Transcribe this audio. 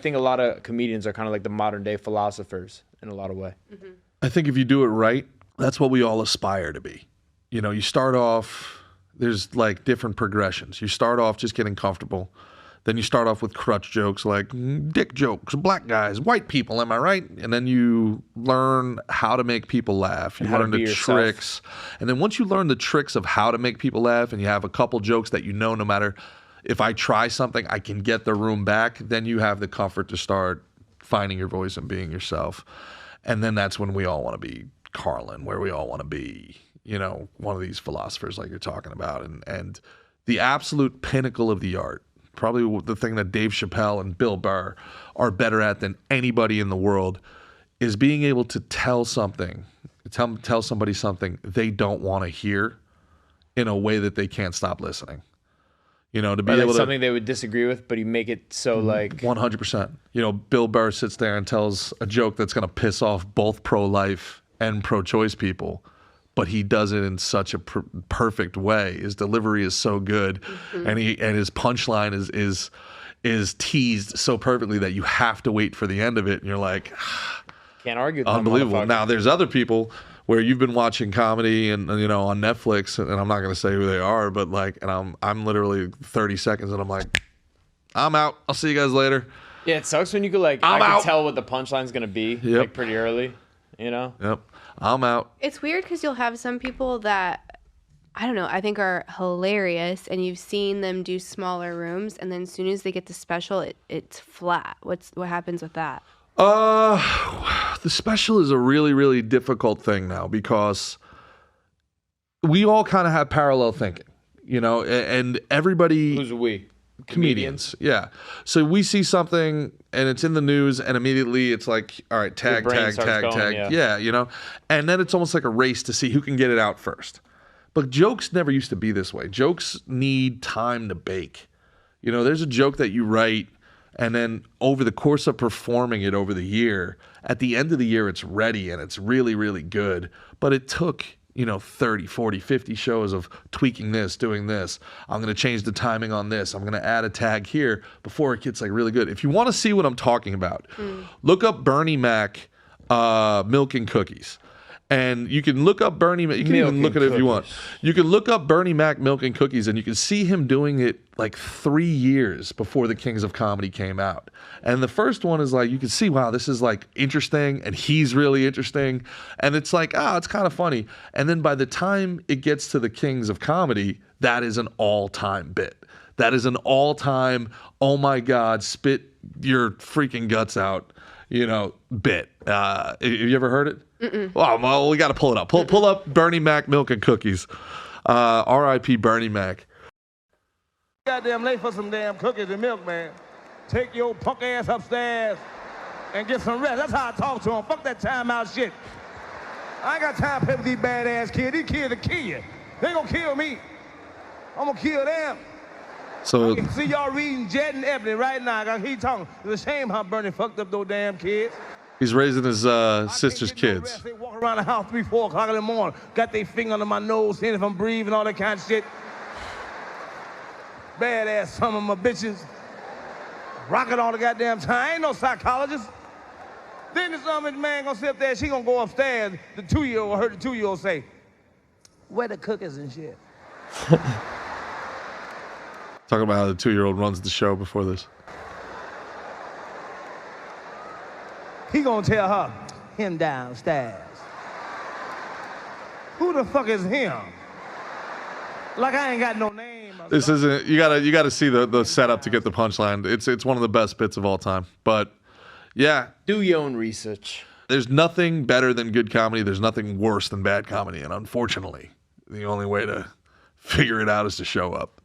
think a lot of comedians are kind of like the modern day philosophers in a lot of way. Mm-hmm. I think if you do it right, that's what we all aspire to be. You know, you start off, there's like different progressions. You start off just getting comfortable. Then you start off with crutch jokes like dick jokes, black guys, white people, am I right? And then you learn how to make people laugh. You learn the tricks. And then once you learn the tricks of how to make people laugh and you have a couple jokes that you know no matter if I try something, I can get the room back, then you have the comfort to start finding your voice and being yourself. And then that's when we all want to be Carlin, where we all want to be, you know, one of these philosophers like you're talking about. And the absolute pinnacle of the art, probably the thing that Dave Chappelle and Bill Burr are better at than anybody in the world, is being able to tell something, tell somebody something they don't want to hear in a way that they can't stop listening. You know, to be able to something they would disagree with, but you make it so like 100%. You know, Bill Burr sits there and tells a joke that's going to piss off both pro-life and pro-choice people, but he does it in such a perfect way. His delivery is so good, and his punchline is teased so perfectly that you have to wait for the end of it, and you're like, can't argue. Unbelievable. Now there's other people where you've been watching comedy and you know on Netflix, and I'm not going to say who they are, but like, and I'm literally 30 seconds, and I'm like, I'm out. I'll see you guys later. Yeah, it sucks when you could like I can tell what the punchline's going to be like pretty early. You know. Yep. I'm out. It's weird because you'll have some people that, I don't know, I think are hilarious, and you've seen them do smaller rooms, and then as soon as they get the special, it's flat. What happens with that? The special is a really, really difficult thing now because we all kind of have parallel thinking, you know, and everybody... Who's we? Comedians. Yeah. So we see something and it's in the news and immediately it's like, all right, tag. Yeah, you know? And then it's almost like a race to see who can get it out first. But jokes never used to be this way. Jokes need time to bake. You know, there's a joke that you write and then over the course of performing it over the year, at the end of the year, it's ready and it's really, really good. But it took, you know, 30, 40, 50 shows of tweaking this, doing this. I'm going to change the timing on this. I'm going to add a tag here before it gets like really good. If you want to see what I'm talking about, look up Bernie Mac, Milk and Cookies. And you can look up Bernie Mac. You can even look at it if you want. You can look up Bernie Mac, Milk and Cookies, and you can see him doing it like 3 years before the Kings of Comedy came out. And the first one is like, you can see, wow, this is like interesting, and he's really interesting. And it's like, it's kind of funny. And then by the time it gets to the Kings of Comedy, that is an all-time bit. That is an all-time, oh my God, spit your freaking guts out, you know, bit. Have you ever heard it? Well, we got to pull it up. Pull up Bernie Mac, Milk and Cookies. R.I.P. Bernie Mac. Goddamn late for some damn cookies and milk, man. Take your punk ass upstairs and get some rest. That's how I talk to them. Fuck that timeout shit. I ain't got time to play with these badass kids. These kids will kill you. They ain't gonna kill me. I'm gonna kill them. So I can see y'all reading Jed and Ebony right now. I hear talking. It's a shame how Bernie fucked up those damn kids. he's raising his sister's kids. They walk around the house 3, 4 o'clock in the morning, got their finger under my nose, seeing if I'm breathing, all that kind of shit. Badass, some of my bitches. Rocking all the goddamn time. I ain't no psychologist. Then this man gonna sit up there, she gonna go upstairs. The 2-year-old, heard the 2-year-old say, "Where the cookies and shit?" Talking about how the 2-year-old runs the show before this. He gonna tell her, him downstairs. Who the fuck is him? Like I ain't got no name. This isn't, you gotta see the setup to get the punchline. It's one of the best bits of all time. But yeah. Do your own research. There's nothing better than good comedy. There's nothing worse than bad comedy. And unfortunately, the only way to figure it out is to show up.